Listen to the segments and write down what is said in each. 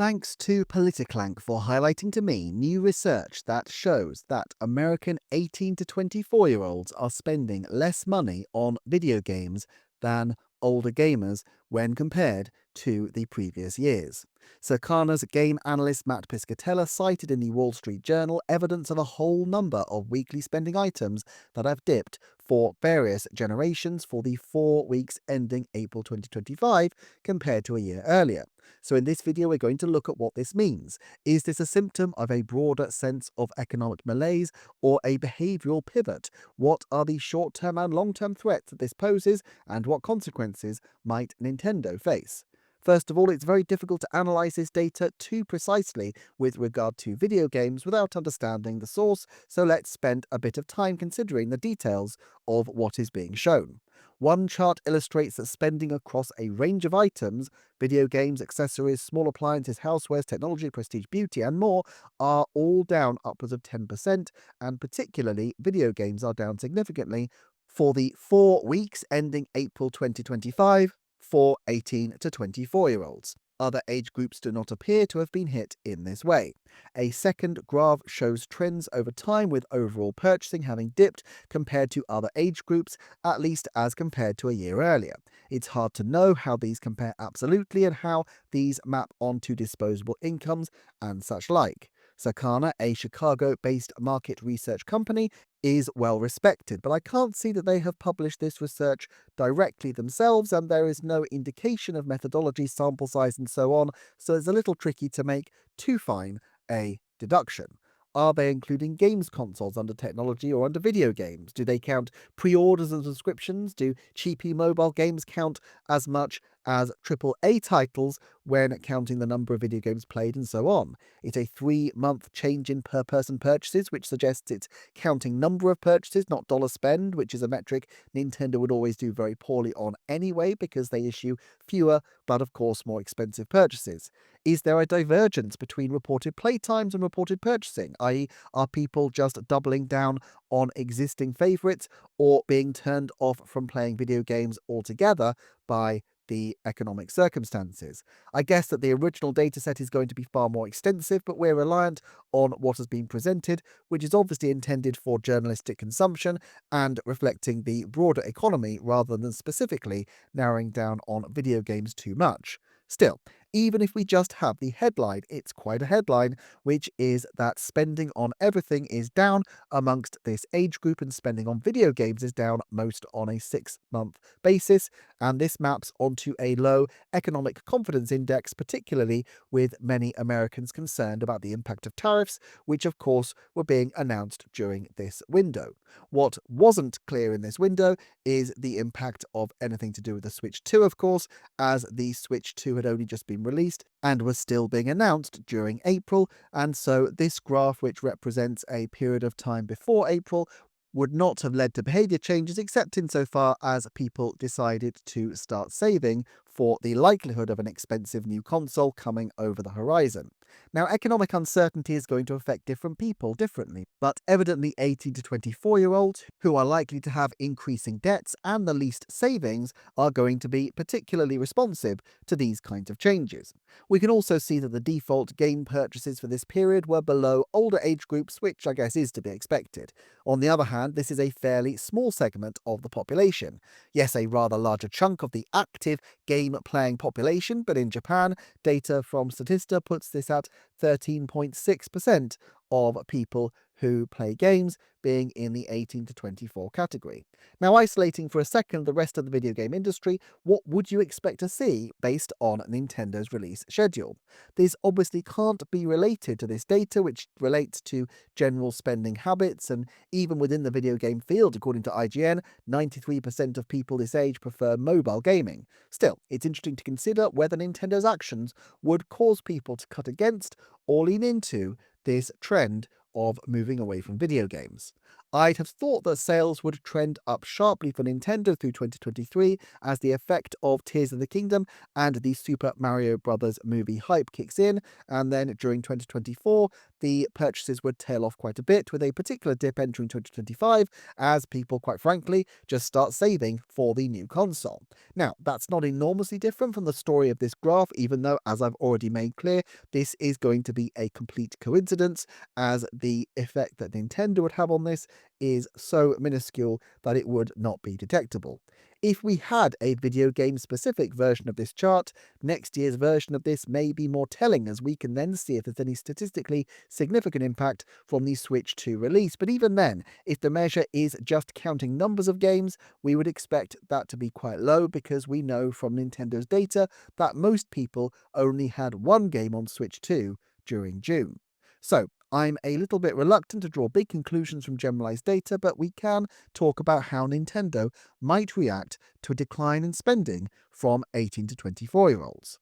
Thanks to Politiclank for highlighting to me new research that shows that American 18 to 24-year-olds are spending less money on video games than older gamers when compared to the previous years. Circana's game analyst Matt Piscatella cited in the Wall Street Journal evidence of a whole number of weekly spending items that have dipped for various generations for the 4 weeks ending April 2025 compared to a year earlier. So in this video, we're going to look at what this means. Is this a symptom of a broader sense of economic malaise or a behavioral pivot? What are the short-term and long-term threats that this poses, and what consequences might Nintendo face? First of all, it's very difficult to analyze this data too precisely with regard to video games without understanding the source, so let's spend a bit of time considering the details of what is being shown. One chart illustrates that spending across a range of items, video games, accessories, small appliances, housewares, technology, prestige, beauty, and more, are all down upwards of 10%, and particularly video games are down significantly for the 4 weeks ending April 2025 for 18 to 24-year-olds. Other age groups do not appear to have been hit in this way. A second graph shows trends over time, with overall purchasing having dipped compared to other age groups, at least as compared to a year earlier. It's hard to know how these compare absolutely and how these map onto disposable incomes and such like. Circana, a Chicago-based market research company, is well respected, but I can't see that they have published this research directly themselves, and there is no indication of methodology, sample size, and so on, so it's a little tricky to make too fine a deduction. Are they including games consoles under technology or under video games? Do they count pre-orders and subscriptions? Do cheapy mobile games count as much as AAA titles when counting the number of video games played, and so on? It's a 3-month change in per person purchases, which suggests it's counting number of purchases, not dollar spend, which is a metric Nintendo would always do very poorly on anyway because they issue fewer but of course more expensive purchases. Is there a divergence between reported playtimes and reported purchasing, i.e. are people just doubling down on existing favourites or being turned off from playing video games altogether by the economic circumstances? I guess that the original dataset is going to be far more extensive, but we're reliant on what has been presented, which is obviously intended for journalistic consumption and reflecting the broader economy rather than specifically narrowing down on video games too much. Still, even if we just have the headline, it's quite a headline, which is that spending on everything is down amongst this age group, and spending on video games is down most on a 6-month basis, and this maps onto a low economic confidence index, particularly with many Americans concerned about the impact of tariffs, which of course were being announced during this window. What wasn't clear in this window is the impact of anything to do with the Switch 2, of course, as the Switch 2 had only just been released and was still being announced during April, and so this graph, which represents a period of time before April, would not have led to behaviour changes except insofar as people decided to start saving for the likelihood of an expensive new console coming over the horizon. Now, economic uncertainty is going to affect different people differently, but evidently 18 to 24-year-olds, who are likely to have increasing debts and the least savings, are going to be particularly responsive to these kinds of changes. We can also see that the default game purchases for this period were below older age groups, which I guess is to be expected. On the other hand, this is a fairly small segment of the population. Yes, a rather larger chunk of the active game-playing population, but in Japan, data from Statista puts this at 13.6% of people who play games being in the 18 to 24 category. Now, isolating for a second the rest of the video game industry, what would you expect to see based on Nintendo's release schedule? This obviously can't be related to this data, which relates to general spending habits, and even within the video game field, according to IGN, 93% of people this age prefer mobile gaming. Still, it's interesting to consider whether Nintendo's actions would cause people to cut against or lean into this trend of moving away from video games. I'd have thought that sales would trend up sharply for Nintendo through 2023 as the effect of Tears of the Kingdom and the Super Mario Bros. Movie hype kicks in, and then during 2024, the purchases would tail off quite a bit, with a particular dip entering 2025 as people, quite frankly, just start saving for the new console. Now, that's not enormously different from the story of this graph, even though, as I've already made clear, this is going to be a complete coincidence, as the effect that Nintendo would have on this is so minuscule that it would not be detectable. If we had a video game specific version of this chart, next year's version of this may be more telling, as we can then see if there's any statistically significant impact from the Switch 2 release. But even then, if the measure is just counting numbers of games, we would expect that to be quite low, because we know from Nintendo's data that most people only had one game on Switch 2 during June. So, I'm a little bit reluctant to draw big conclusions from generalized data, but we can talk about how Nintendo might react to a decline in spending from 18 to 24-year-olds.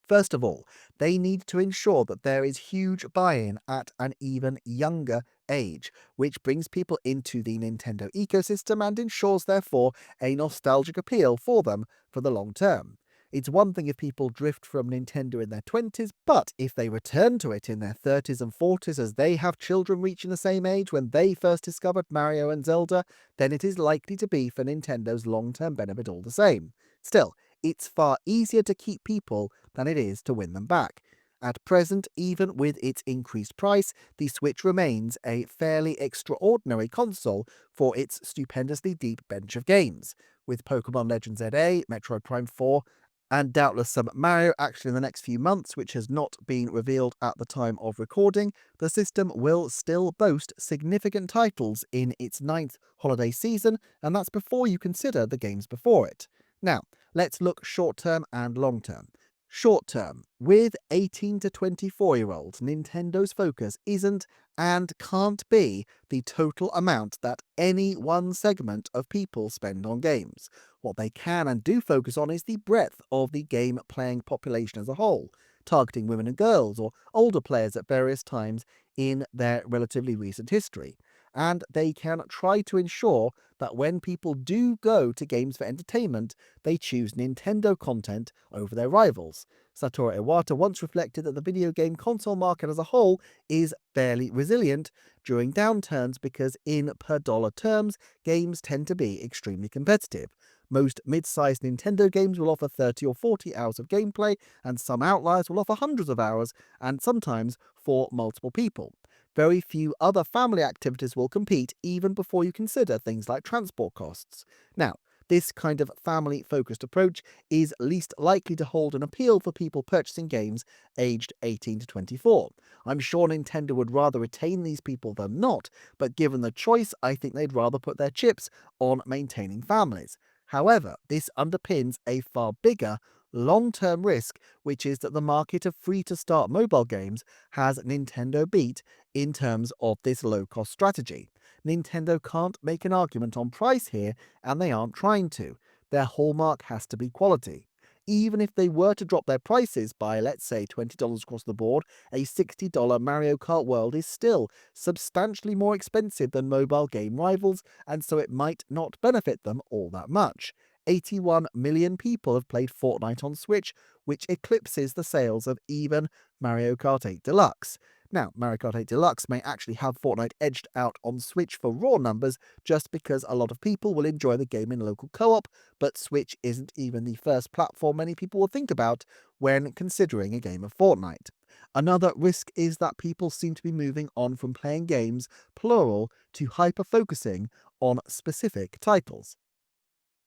First of all, they need to ensure that there is huge buy-in at an even younger age, which brings people into the Nintendo ecosystem and ensures, therefore, a nostalgic appeal for them for the long term. It's one thing if people drift from Nintendo in their 20s, but if they return to it in their 30s and 40s as they have children reaching the same age when they first discovered Mario and Zelda, then it is likely to be for Nintendo's long-term benefit all the same. Still, it's far easier to keep people than it is to win them back. At present, even with its increased price, the Switch remains a fairly extraordinary console for its stupendously deep bench of games, with Pokemon Legends ZA, Metroid Prime 4, and doubtless some Mario action in the next few months, which has not been revealed at the time of recording. The system will still boast significant titles in its ninth holiday season, and that's before you consider the games before it. Now, let's look short term and long term. Short term, with 18 to 24-year-olds, Nintendo's focus isn't and can't be the total amount that any one segment of people spend on games. What they can and do focus on is the breadth of the game-playing population as a whole, targeting women and girls or older players at various times in their relatively recent history. And they can try to ensure that when people do go to games for entertainment, they choose Nintendo content over their rivals. Satoru Iwata once reflected that the video game console market as a whole is fairly resilient during downturns because in per dollar terms, games tend to be extremely competitive. Most mid-sized Nintendo games will offer 30 or 40 hours of gameplay, and some outliers will offer hundreds of hours, and sometimes for multiple people. Very few other family activities will compete even before you consider things like transport costs. Now, this kind of family-focused approach is least likely to hold an appeal for people purchasing games aged 18 to 24. I'm sure Nintendo would rather retain these people than not, but given the choice, I think they'd rather put their chips on maintaining families. However, this underpins a far bigger, long-term risk, which is that the market of free-to-start mobile games has Nintendo beat in terms of this low-cost strategy. Nintendo can't make an argument on price here, and they aren't trying to. Their hallmark has to be quality. Even if they were to drop their prices by, let's say, $20 across the board, a $60 Mario Kart World is still substantially more expensive than mobile game rivals, and so it might not benefit them all that much. 81 million people have played Fortnite on Switch, which eclipses the sales of even Mario Kart 8 Deluxe. Now, Mario Kart 8 Deluxe may actually have Fortnite edged out on Switch for raw numbers just because a lot of people will enjoy the game in local co-op, but Switch isn't even the first platform many people will think about when considering a game of Fortnite. Another risk is that people seem to be moving on from playing games, plural, to hyper-focusing on specific titles.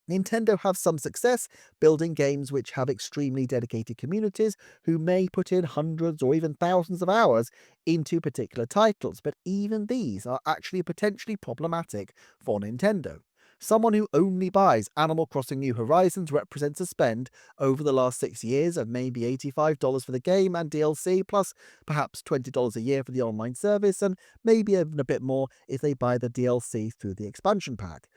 Nintendo have some success building games which have extremely dedicated communities who may put in hundreds or even thousands of hours into particular titles, but even these are actually potentially problematic for Nintendo. Someone who only buys Animal Crossing New Horizons represents a spend over the last 6 years of maybe $85 for the game and DLC, plus perhaps $20 a year for the online service, and maybe even a bit more if they buy the DLC through the expansion pack.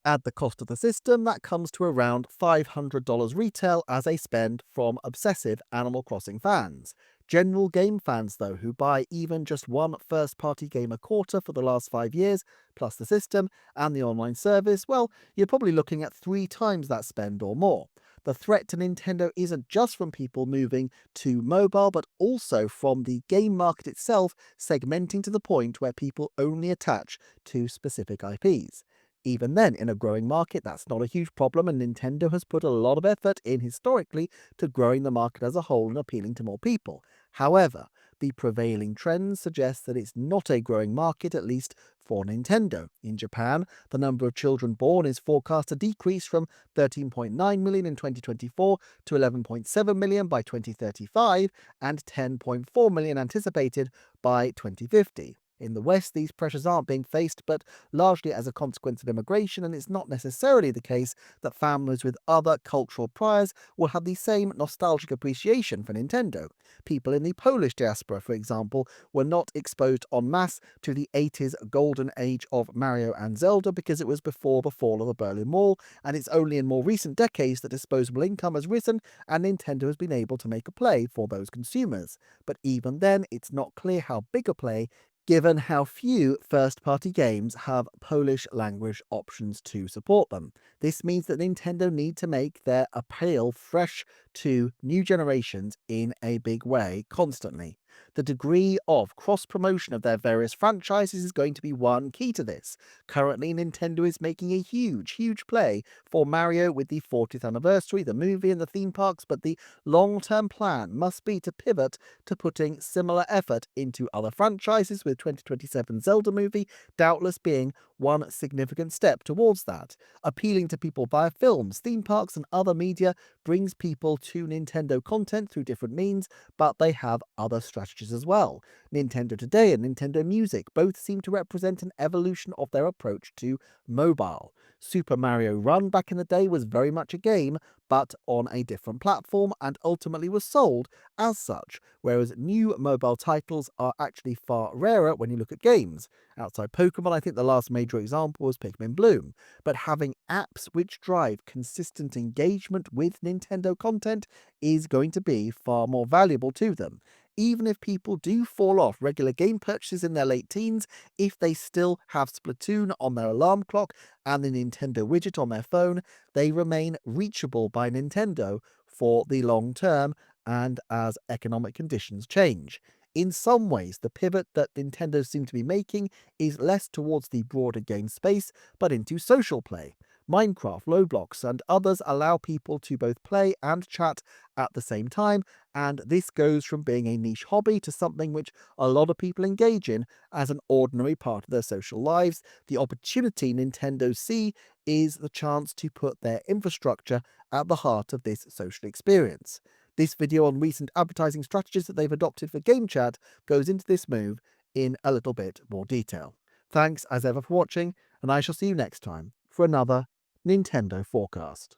Add the cost of the system, that comes to around $500 retail as a spend from obsessive Animal Crossing fans. General game fans, though, who buy even just one first party game a quarter for the last 5 years, plus the system and the online service, well, you're probably looking at 3 times that spend or more. The threat to Nintendo isn't just from people moving to mobile, but also from the game market itself segmenting to the point where people only attach to specific IPs. Even then, in a growing market, that's not a huge problem, and Nintendo has put a lot of effort in historically to growing the market as a whole and appealing to more people. However, the prevailing trends suggest that it's not a growing market, at least for Nintendo. In Japan, the number of children born is forecast to decrease from 13.9 million in 2024 to 11.7 million by 2035 and 10.4 million anticipated by 2050. In the West, these pressures aren't being faced, but largely as a consequence of immigration, and it's not necessarily the case that families with other cultural priors will have the same nostalgic appreciation for Nintendo. People in the Polish diaspora, for example, were not exposed en masse to the 80s golden age of Mario and Zelda because it was before the fall of the Berlin Wall, and it's only in more recent decades that disposable income has risen and Nintendo has been able to make a play for those consumers. But even then, it's not clear how big a play given how few first-party games have Polish language options to support them. This means that Nintendo need to make their appeal fresh to new generations in a big way constantly. The degree of cross-promotion of their various franchises is going to be one key to this. Currently, Nintendo is making a huge play for Mario with the 40th anniversary, the movie and the theme parks, but the long-term plan must be to pivot to putting similar effort into other franchises, with 2027 Zelda movie doubtless being one significant step towards that. Appealing to people via films, theme parks and other media brings people to Nintendo content through different means, but they have other strategies as well. Nintendo Today and Nintendo Music both seem to represent an evolution of their approach to mobile. Super Mario Run back in the day was very much a game, but on a different platform, and ultimately was sold as such, whereas new mobile titles are actually far rarer when you look at games. Outside Pokemon, I think the last major example was Pikmin Bloom, but having apps which drive consistent engagement with Nintendo content is going to be far more valuable to them. Even if people do fall off regular game purchases in their late teens, if they still have Splatoon on their alarm clock and the Nintendo widget on their phone, they remain reachable by Nintendo for the long term and as economic conditions change. In some ways, the pivot that Nintendo seem to be making is less towards the broader game space, but into social play. Minecraft, Roblox, and others allow people to both play and chat at the same time, and this goes from being a niche hobby to something which a lot of people engage in as an ordinary part of their social lives. The opportunity Nintendo see is the chance to put their infrastructure at the heart of this social experience. This video on recent advertising strategies that they've adopted for game chat goes into this move in a little bit more detail. Thanks as ever for watching, and I shall see you next time for another Nintendo Forecast.